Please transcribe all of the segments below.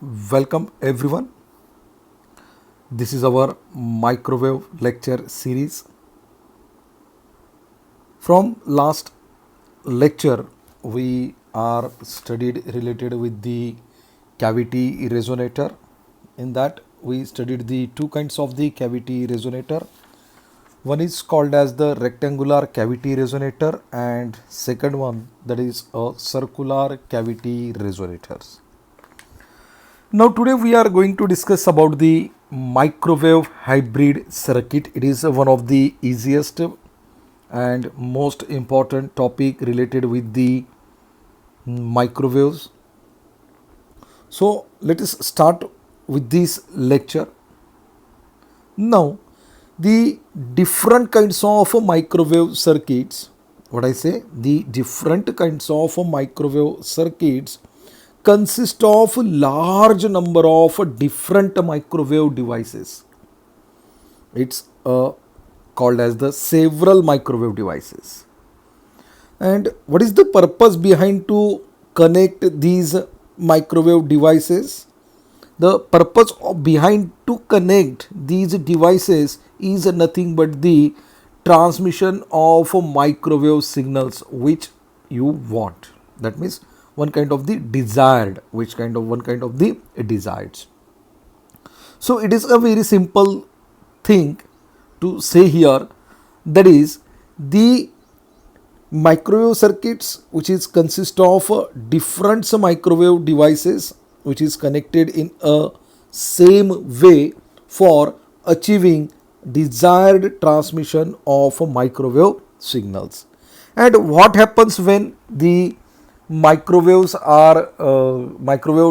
Welcome everyone. This is our microwave lecture series. From last lecture, we are studied related with the cavity resonator. In that, we studied the two kinds of the cavity resonator. One is called as the rectangular cavity resonator, and second one, that is a circular cavity resonators. Now today we are going to discuss about the microwave hybrid circuit. It is one of the easiest and most important topic related with the microwaves. So let us start with this lecture. Now the different kinds of microwave circuits, what I say, the different kinds of microwave circuits consist of large number of different microwave devices. It's called as the several microwave devices. And what is the purpose behind to connect these microwave devices? The purpose behind to connect these devices is nothing but the transmission of microwave signals which you want. That means one kind of the desired, one kind of the desired. So it is a very simple thing to say here, that is the microwave circuits which is consist of different microwave devices which is connected in a same way for achieving desired transmission of microwave signals. And what happens when the microwave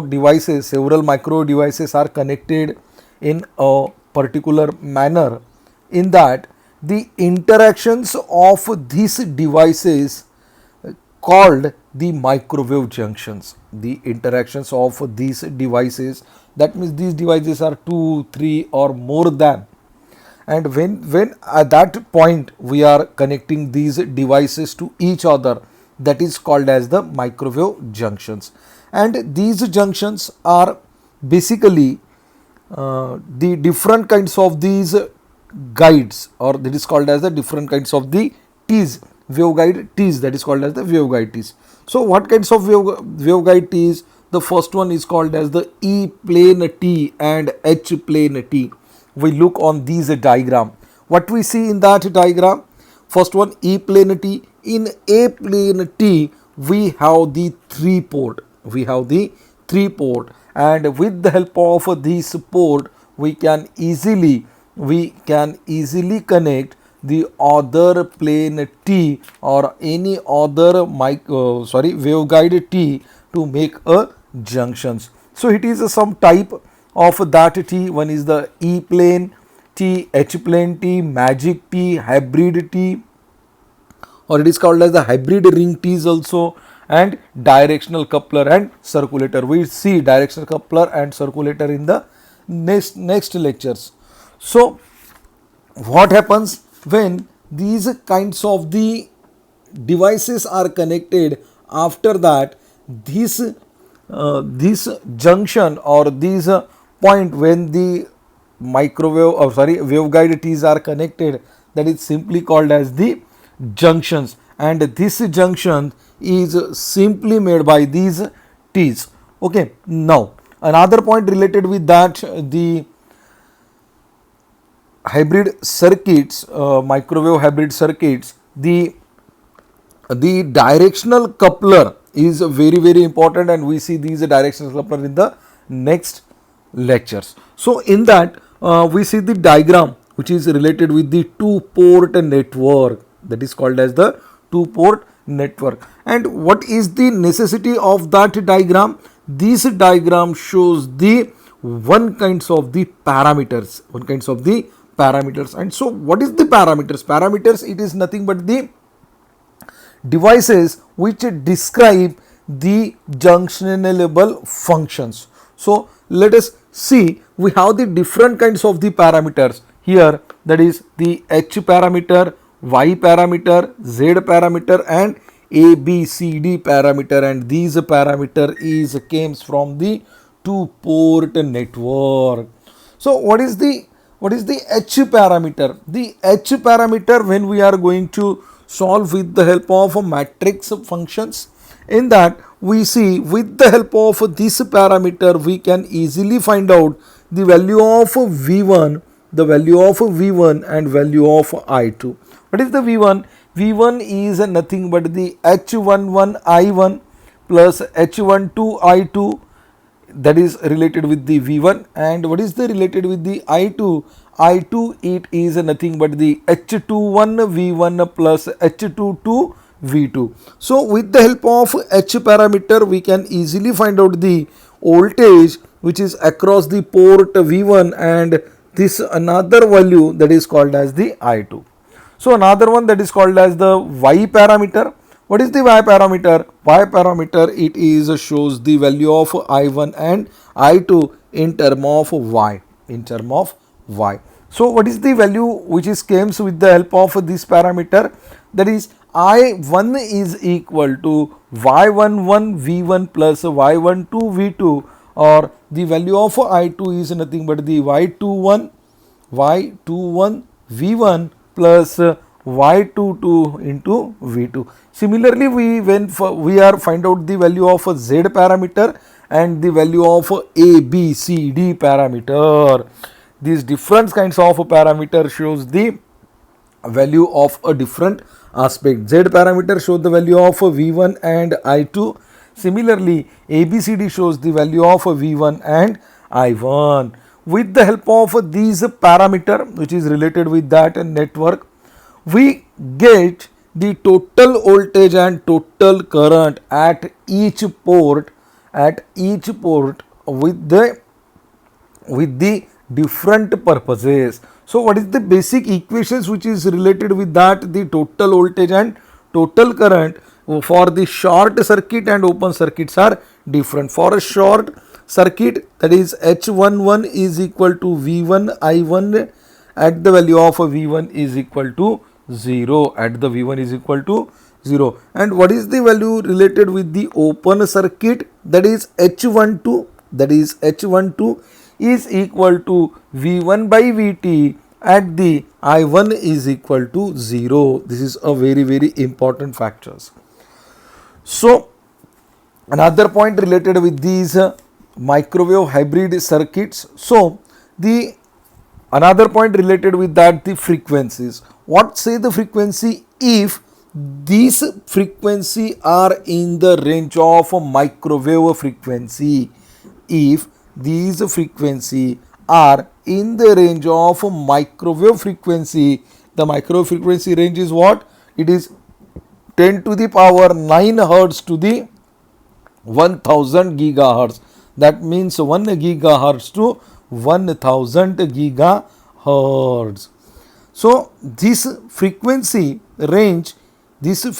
devices, several microwave devices are connected in a particular manner? In that, the interactions of these devices called the microwave junctions. The interactions of these devices, that means these devices are 2, 3 or more than, and when at that point we are connecting these devices to each other, that is called as the microwave junctions. And these junctions are basically the different kinds of these guides, or that is called as the different kinds of the T's, waveguide T's, that is called as the waveguide T's. So what kinds of waveguide T's? The first one is called as the E plane T and H plane T. We look on these diagram. What we see in that diagram? First one, E plane T. In A plane T, we have the 3 port. And with the help of this port, we can easily connect the other plane T or any other waveguide T to make a junctions. So it is some type of that T. One is the E plane T, H plane T, magic T, hybrid T, or it is called as the hybrid ring T's also, and directional coupler and circulator. We see directional coupler and circulator in the next lectures. So what happens when these kinds of the devices are connected? After that, this junction or this point, when the waveguide T's are connected, that is simply called as the junctions, and this junction is simply made by these T's. Okay, now another point related with that, the hybrid circuits, microwave hybrid circuits, the directional coupler is very important, and we see these directional coupler in the next lectures. So in that, we see the diagram which is related with the 2-port network, that is called as the 2-port network. And what is the necessity of that diagram? This diagram shows the one kinds of the parameters. And so what is the parameters? Parameters, it is nothing but the devices which describe the junctionable functions. So let us see, we have the different kinds of the parameters here, that is the H parameter, Y parameter, Z parameter and A, B, C, D parameter, and these parameter is comes from the two port network. So what is the H parameter? The H parameter, when we are going to solve with the help of matrix functions, in that we see with the help of this parameter we can easily find out the value of V1, the value of V1 and value of I2. What is the V1? V1 is nothing but the H11 I1 plus H12 I2, that is related with the V1. And what is the related with the I2? I2, it is nothing but the H21 V1 plus H22 V2. So with the help of H parameter we can easily find out the voltage which is across the port V1, and this another value that is called as the I2. So another one that is called as the Y parameter. What is the Y parameter? Y parameter, it is shows the value of I1 and I2 in term of Y, in term of Y. So what is the value which is comes with the help of this parameter? That is I1 is equal to Y11 V1 plus Y12 V2, or the value of I2 is nothing but the Y21 V1 plus Y22 into V2. Similarly, we are find out the value of Z parameter and the value of A, B, C, D parameter. These different kinds of parameter shows the value of a different aspect. Z parameter shows the value of V1 and I2. Similarly, ABCD shows the value of V1 and I1. With the help of these parameter which is related with that network, we get the total voltage and total current at each port with the different purposes. So what is the basic equations which is related with that? The total voltage and total current for the short circuit and open circuits are different. For a short circuit, that is H11 is equal to V1 I1 at the value of V1 is equal to 0, at the V1 is equal to 0. And what is the value related with the open circuit? That is H12, that is H12 is equal to V1 by Vt at the I1 is equal to 0. This is a very important factors. So another point related with these microwave hybrid circuits. So the another point related with that, the frequencies. What say the frequency? If these frequency are in the range of microwave frequency, if these frequency are in the range of microwave frequency, the microwave frequency range is what? It is 10 to the power 9 hertz to the 1000 gigahertz. That means 1 gigahertz to 1000 gigahertz. So this frequency range, if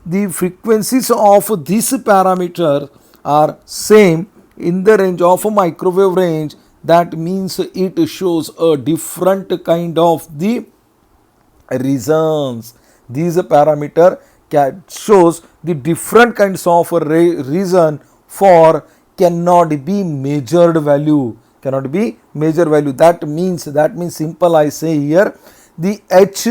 the frequencies of this parameter are same in the range of a microwave range, that means it shows a different kind of the reasons. These parameter shows the different kinds of reason for cannot be measured value, that means simple I say here, the H,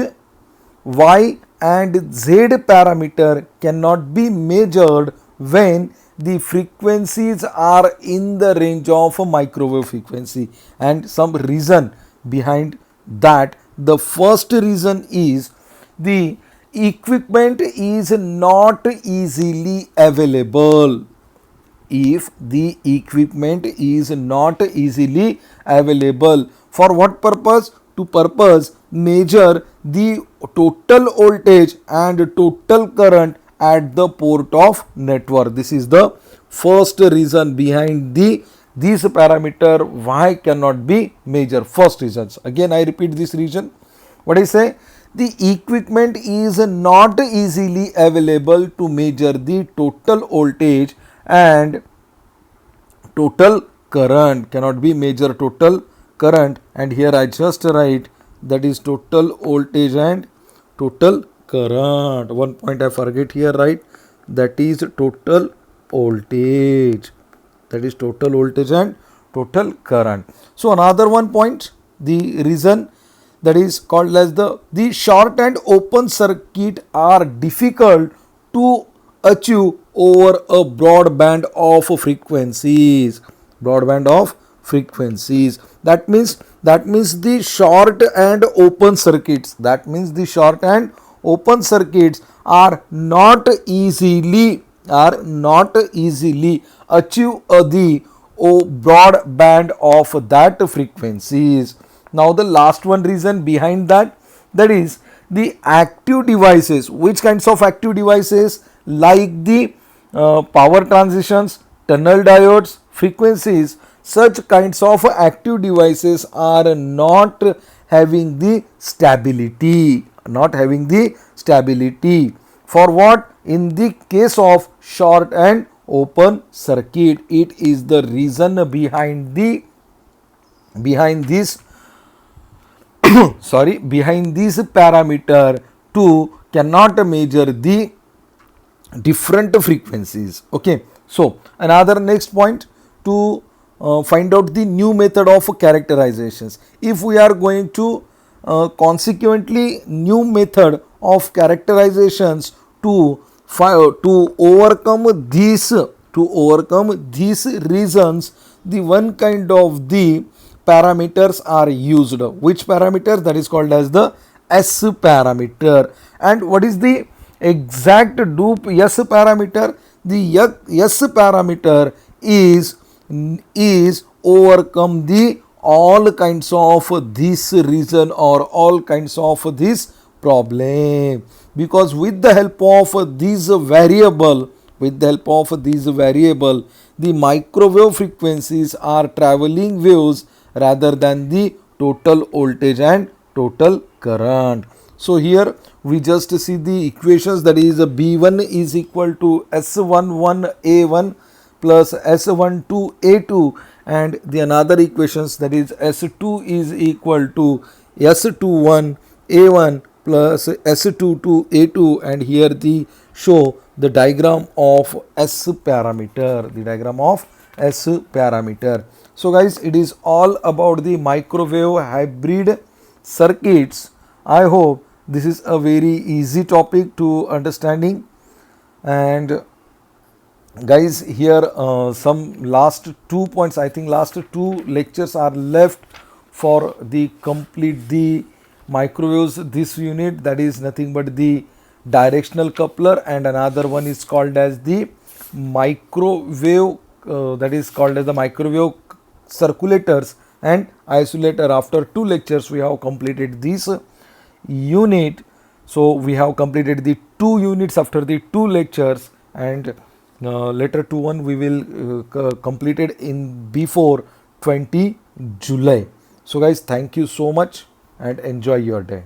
Y and Z parameter cannot be measured when the frequencies are in the range of a microwave frequency. And some reason behind that, the first reason is the equipment is not easily available. If the equipment is not easily available, for what purpose? To measure the total voltage and total current at the port of network. This is the first reason behind this parameter why cannot be measured. First reasons. Again I repeat this reason. What I say? The equipment is not easily available to measure the total voltage and total current, cannot be measure total current, and here I just write that is total voltage and total current. One point I forget here, right? That is total voltage. that is total voltage and total current. So another one point, the reason that is called as the short and open circuit are difficult to achieve over a broad band of frequencies. Broadband of frequencies, that means the short and open circuits, that means the short and open circuits are not easily achieve the broad band of that frequencies. Now the last one reason behind that, that is the active devices. Which kinds of active devices? Like the power transitions, tunnel diodes, frequencies. Such kinds of active devices are not having the stability, for what? In the case of short and open circuit, it is the reason behind this behind this parameter to cannot measure the different frequencies. Okay, so another next point, to find out the new method of characterizations. If we are going to consequently new method of characterizations to overcome these reasons, the one kind of the parameters are used. Which parameter? That is called as the S parameter. And what is the exact dupe S parameter? The S parameter is overcome the all kinds of this reason or all kinds of this problem, because with the help of this variable, the microwave frequencies are traveling waves rather than the total voltage and total current. So here we just see the equations, that is B1 is equal to S11A1 plus S12A2, and the another equations, that is S2 is equal to S21A1 plus S22A2, and here the show the diagram of S parameter, So guys, it is all about the microwave hybrid circuits. I hope this is a very easy topic to understanding. And guys, here some last 2 points, I think last 2 lectures are left for the complete the microwaves this unit, that is nothing but the directional coupler, and another one is called as the microwave that is called as the microwave circulators and isolator. After 2 lectures we have completed this unit. So we have completed the 2 units after the 2 lectures, and later 2-1 we will complete it in before 20 July. So guys, thank you so much and enjoy your day.